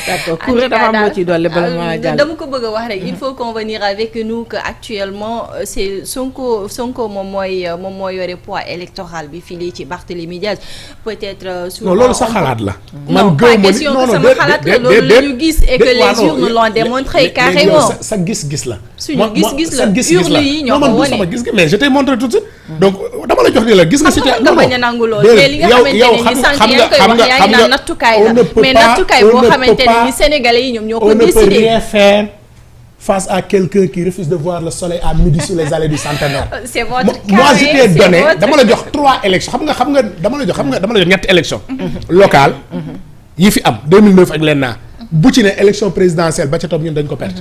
d'accord Kouré dafa am loo ci dolli bala maa jàll. dama ko bëgg a wax rek il faut convenir avec nous que actuellement c'est Sonko moom mooy yore poids électoral bi fii ci Barthélémy Diaz peut-être. non loolu sa xalaat la. man gëw ma ni non sama xalaat la loolu la ñu gis et que les urnes l'ont démontré carrément. sa gis-gis la. suñu gis-gis la urne yi ñoo ko wane. sama gis-gis mais je t'ai montré tout de suite. donc dama la jox ni la gis nga. situation non bañ a nangu loolu mais li nga xamante ne ni sànq yaa ngi koy wax yaa ngi naan nattukaay la mais nattukaay boo xamante ne ni sénégalais yi ñoom ñoo ko décidé. on ne peut rien faire face à quelqu'un qui refuse de voir le soleil à midi sur les allées du Centenaire. c'est votre cas. moi je t'ai donné dama la jox 3 élections xam nga dama la jox ñetti élections locales yi fi am 2009 ak leen naa bu ci ne élection présidentielle ba ca topp ñun dañ ko perte.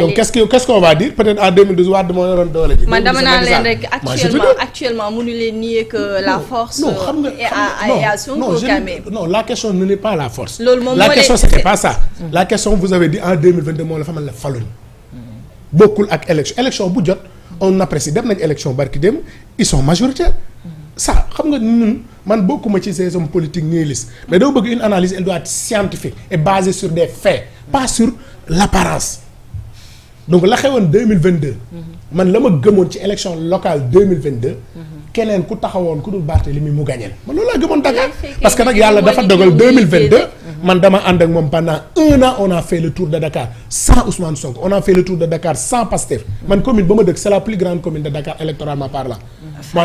donc qu'est-ce qu'on va dire peut-être en 2012 Wade moo yoroon doole ji. man dama naa leen rek actuellement mënu leen nier que la force. non xam nga est à Sonko quand même. non la question ne n'est pas la force. loolu moom la question c'était pas ça. la question vous avez dit en 2022 moo la fa mel ne faluñ. bokkul ak élection bu jot on apprécie dem nañ élection barki dem ils sont majoritaires. ça xam nga ñun man bokkuma ci ces hommes politiques nihilistes mais doo bëgg une analyse elle doit être scientifique et basée sur des faits pas sur l'apparence. donc la xewoon 2022. man la ma gëmoon ci élection locale 2022. keneen ku taxawoon ku dul Barthélémy mu gañeel man loolu laa gëmoon Dakar parce que nag yàlla dafa dogal 2022. man dama ànd ak moom pendant 1 an on a fait le tour de Dakar sans Ousmane Sonko on a fait le tour de Dakar sans Pastef man commune ba ma dëkk c'est la plus grande commune de Dakar électoralement parlant. moi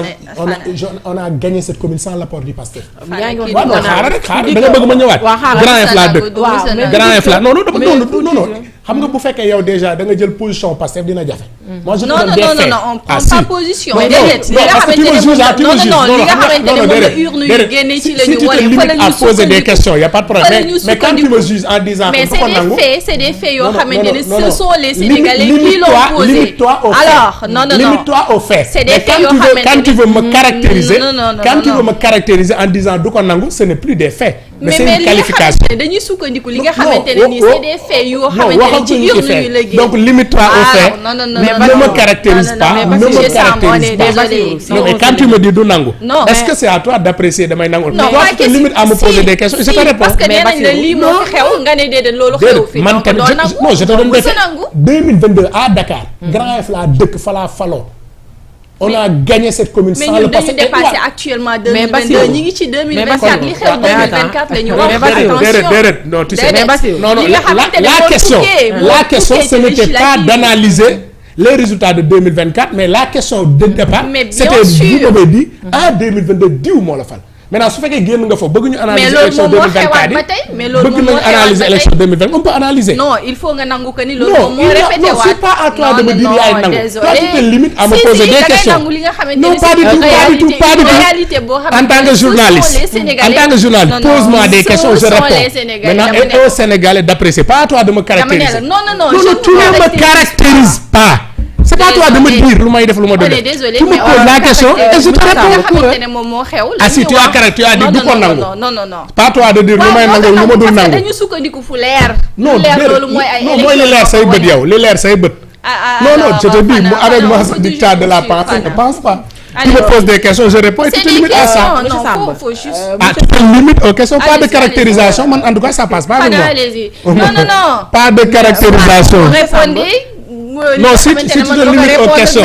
on a gagné cette commune sans l'apport du Pastef. waaw non xaaral rek xaaral da nga bëgg ma ñëwaat. Grand F laa dëkk Grand F laa non xam nga bu fekkee yow déjà da nga jël position Pastef dina jafe. moi je te donne des faits. non on prend pas position. non parce que tu me juges li nga xamante ne moom la urne yu génne ci la ñu wane fa la ñu à poser des questions y a pas de problème mais quand tu me juges en disant que ko nangu mais c'est des faits yoo xamante ne ce sont les Sénégalais qui l'ont posé. limite-toi aux faits. alors non limite-toi aux faits. c'est des faits yoo xamante ne quand tu veux me caractériser quand tu veux me caractériser en disant du ko nangu ce n'est plus des faits. mais c'est une qualification dañuy sukkandiku li nga xamante ne nii c'est des faits yoo xamante ne ci urne yu la génn. donc limite-toi aux faits. ne me caractérise pas ne me caractérise pas. non mais quand tu me dis du nangu. est-ce que c'est à toi d'apprécier damay nangu. non toi tu te limites à me poser des questions je te réponds. parce que nee nañ la lii moo fi xew nga ne déedéet loolu xew fi. man tamit non je te donne des faits 2022 à Dakar. Grand F laa dëkk fa laa faloo. on a gagné cette commune sans le passé. mais ñun dañu dépassé actuellement 2022 ñi ngi ci 2024 li xew 2024 la ñu wax déedéet non tu sais non la question ce n'était pas d'analyser les résultats de 2024 mais la question de départ c'était vous m'avez dit en 2022 diw moo la fal maintenant su fekkee génn nga fa bëgg ñu analyser élection 2024 yi bëgg nañu analyser élection 2024 on peut analyser. non il faut nga nangu que ni loolu moom moo répété waat non c'est pas à toi de me dire yaay nangu toi tu te limites à me poser des questions non pas du tout en tant que journaliste pose-moi des questions je réponds maintenant et aux Sénégalais d'apprécier pas à toi de me caractériser non tu ne me caractérises pas. c'est pas toi de me dire lu may def lu ma doon def. tu me poses la question et je te réponds. ah si tu as dit du ko nangu. non. pas toi de dire lu may nangu lu ma dul nangu. parce que dañu sukkandiku fu leer. non loolu mooy ay non mooy li leer say bët yow li leer say bët. non je te dis avec moi ce dictat de la pensée ne pense pas. tu me poses des questions je réponds et tu te limites à ça. non faut juste. ah tu te limites aux questions pas de caractérisation man en tout cas ça passe pas avec moi. non. pas de caractérisation. répondez. non si tu te limites aux questions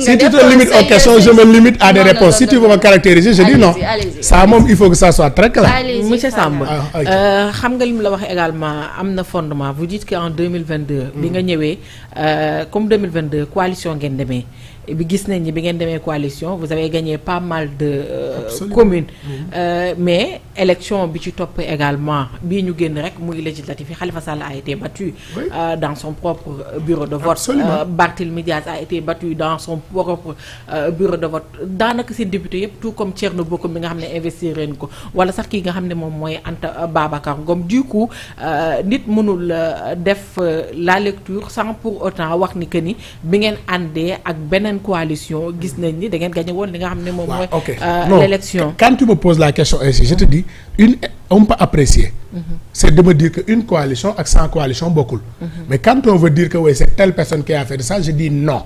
si tu te limites aux questions je me limite à des réponses si tu veux me caractériser je dis non ça moom il faut que ça soit très clair. monsieur Samb xam nga li mu la wax également am na fondement vous dites que en 2022 bi nga ñëwee comme 2022 coalition ngeen demee bi gis nañ ni bi ngeen demee coalition vous avez gagné pas mal de communes mais élection bi ci topp également bii ñu génn rek muy législatif yi Khalifa Sall a été battu dans son propre bureau de vote. Barthélémy Diaz a été battu dans son propre bureau de vote daanaka seen député yëpp tout comme Thierno Bocoum bi nga xam ne investir ren ko wala sax kii nga xam ne moom mooy Anta Babacar Ngom du coup nit mënul def la lecture sans pour autant wax ni que ni bi ngeen àndee ak beneen coalition gis nañ ni da ngeen gagné woon li nga xam ne moom mooy l'élection. Quand tu me poses la question ainsi je te dis on peut apprécier c'est de me dire que une coalition ak sans coalition bokkul mais quand on veut dire que oui c'est telle personne qui a fait ça je dis non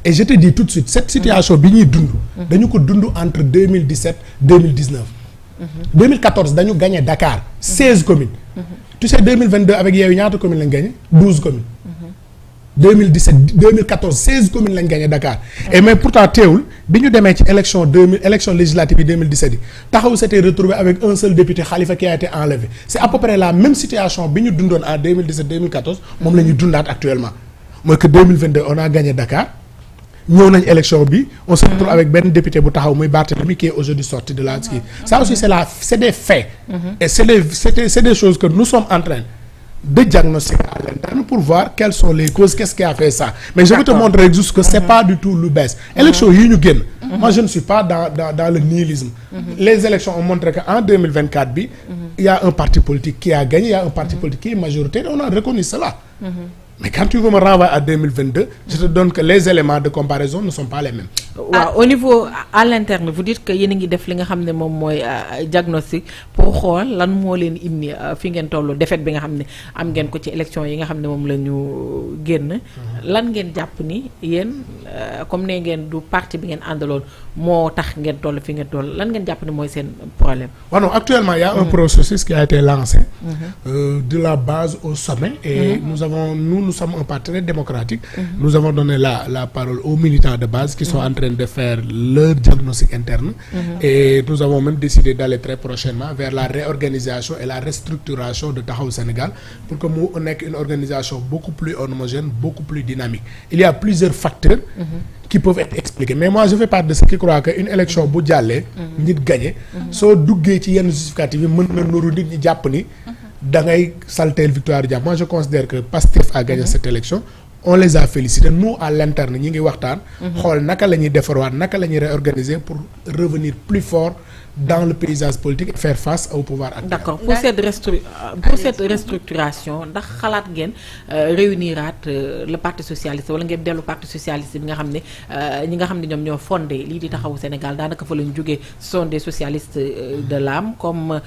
et je te dis tout de suite cette situation bi ñuy dund dañu ko dund entre 2017 2019 2014 dañu gagné Dakar 16 communes. Tu sais 2022 avec Yewwi ñaata communes lañ gagné 12 communes. 2017 2014 16 communes lañ gagné Dakar. Et mais pourtant teewul bi ñu demee ci élection législative yi 2017 yi Taxawu s'était retrouvé avec un seul député Khalifa qui a été enlevé. C'est à peu près la même situation bi ñu dundoon en 2017 2014 moom la ñu dundaat actuellement mooy que 2022 on a gagné Dakar. ñëw nañ élection bi on se retrouve avec benn député bu taxaw muy Barthélémy qui est aujourd'hui sorti de la ski. Ça aussi c'est des faits. Et c'est des choses que nous sommes en train de diagnostiquer à l'interne pour voir quelles sont les causes, qu'est-ce qui a fait ça. Mais je vais te montrer juste que c'est pas du tout lu bees. Élection yi ñu génn. Moi je ne suis pas dans le nihilisme. Les élections ont montré que en 2024 bi il y a un parti politique qui a gagné, il y a un parti politique qui est majoritaire, on a reconnu cela. Mais quand tu veux me renvoyer à 2022, je te donne que les éléments de comparaison ne sont pas les mêmes. waaw au niveau à l'interne vous dites que yéen a ngi def li nga xam ne moom mooy diagnostic pour xool lan moo leen indi fi ngeen tollu défaite bi nga xam ne am ngeen ko ci élection yi nga xam ne moom la ñu génn. lan ngeen jàpp ni yéen comme ne ngeen du parti bi ngeen àndaloon moo tax ngeen toll fi ngeen toll lan ngeen jàpp ni mooy seen problème. waaw non actuellement il y a un processus qui a été lancé. De la base au sommet. Et nous sommes un parti très démocratique. Nous avons donné la parole aux militants de base qui sont en train de faire leur diagnostic interne. Et nous avons même décidé d'aller très prochainement vers la réorganisation et la restructuration de Taxawu Sénégal pour que mu nekk une organisation beaucoup plus homogène, beaucoup plus dynamique. Il y a plusieurs facteurs qui peuvent être expliqués. Mais moi je fais partie de ceux qui croient que une élection bu jàllee nit gagné soo duggee ci yenn justificatif yi mën na nuru nit ñi jàpp ni da ngay salteel victoire du jàpp. Moi je considère que Pastef a gagné cette élection. On les a félicités. Nous à l'interne ñi ngi waxtaan xool naka la ñuy defarwaat naka la ñuy réorganiser pour revenir plus fort dans le paysage politique et faire face au pouvoir actuel. D'accord. Pour cette restructuration ndax xalaat ngeen réuniraat le parti socialiste wala ngeen dellu parti socialiste bi nga xam ne ñi nga xam ne ñoom ñoo fondé lii di Taxawu Sénégal daanaka fa lañ jógee ce sont des socialistes de l'âme comme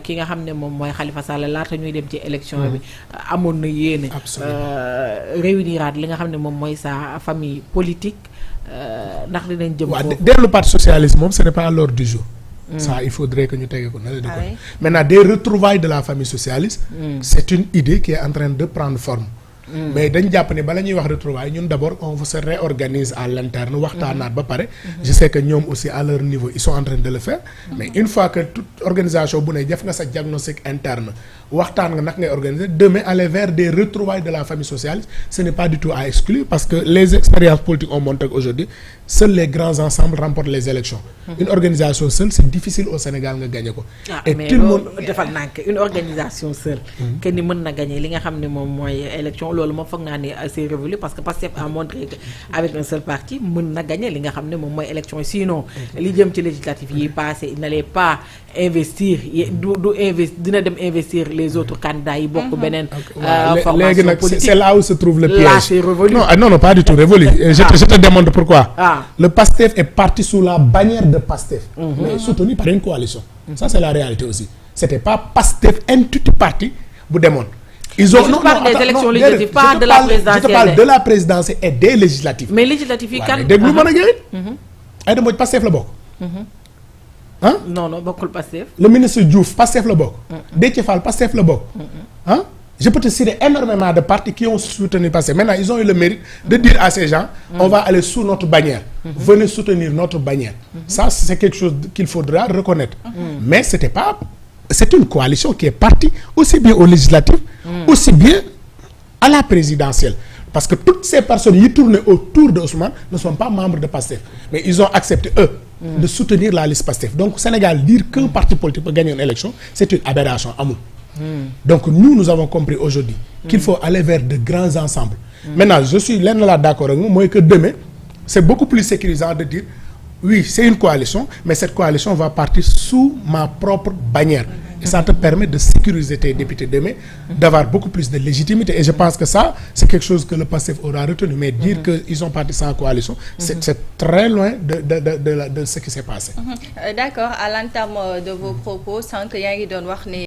ki nga xam ne moom mooy Khalifa Sall laata ñuy dem ci élection bi amoon na yéene réuniraat li nga xam ne moom mooy sa famille politique ndax dinañ jëm foofu. dellu parti socialiste moom ce n'est pas à l'ordre du jour. Ça il faudrait que ñu tege ko na la di ko. Maintenant des retrouvailles de la famille socialiste. C'est une idée qui est en train de prendre forme. Mais dañ jàpp ne bala ñuy wax retrouvailles ñun d'abord on se réorganise à l'interne waxtaanaat ba pare. Je sais que ñoom aussi à leur niveau ils sont en train de le faire. Mais une fois que toute organisation bu ne def nga sa diagnostic interne waxtaan nga nag ngay organiser demain aller vers des retrouvailles de la famille socialiste ce n'est pas du tout à exclure parce que les expériences politiques ont montré qu'aujourd'hui seuls les grands ensembles remportent les élections. Une organisation seule c'est difficile au Sénégal nga gagner ko. Et tout le monde defal nànk une organisation seule. que ni mën na gagner li nga xam ne moom mooy élection loolu moom foog naa ne c'est révolu parce que Pastef a montré que avec un seul parti mën na gagner li nga xam ne moom mooy élection sinon li jëm ci législatif yi passé il n'allait pas investir dina dem investir les autres candidats yi bokk beneen formation politique. C'est là où se trouve le piège. Là c'est révolu. Non pas du tout révolu. Je te démontre pourquoi. Le PASTEF est parti sous la bannière de PASTEF mais soutenu par une coalition. Ça c'est la réalité aussi. C'était pas PASTEF intitulé parti bu demoon. Ils ont je parle des élections législatives pas de la présidentielle. Je te parle de la présidentielle et des législatives. Mais législatives yi kan déglu mën a gën. Aïda Mbodj PASTEF la bokk. Non bokkul Pastef. Le ministre Diouf Pastef la bokk. Déthié Fall Pastef la bokk. Je peux te citer énormément de partis qui ont soutenu Pastef. Maintenant ils ont eu le mérite de dire à ces gens on va aller sous notre bannière. Venez soutenir notre bannière. Ça c'est quelque chose qu'il faudra reconnaître. Mais c'est une coalition qui est partie aussi bien aux législatives aussi bien à la présidentielle. Parce que toutes ces personnes qui tournaient autour de Ousmane ne sont pas membres de Pastef. Mais ils ont accepté, eux, de soutenir la liste Pastef. Donc au Sénégal, dire qu'un parti politique peut gagner une élection, c'est une aberration. Donc nous avons compris aujourd'hui qu'il faut aller vers de grands ensembles. Maintenant, je suis là d'accord avec moi que demain, c'est beaucoup plus sécurisant de dire oui, c'est une coalition, mais cette coalition va partir sous ma propre bannière. Et ça te permet de sécuriser tes députés demain, d'avoir beaucoup plus de légitimité. Et je pense que ça, c'est quelque chose que le PASTEF aura retenu. Mais dire qu'ils sont partis sans coalition, c'est très loin de ce qui s'est passé. D'accord. À l'entame de vos propos, sans que yaa ngi doon wax ne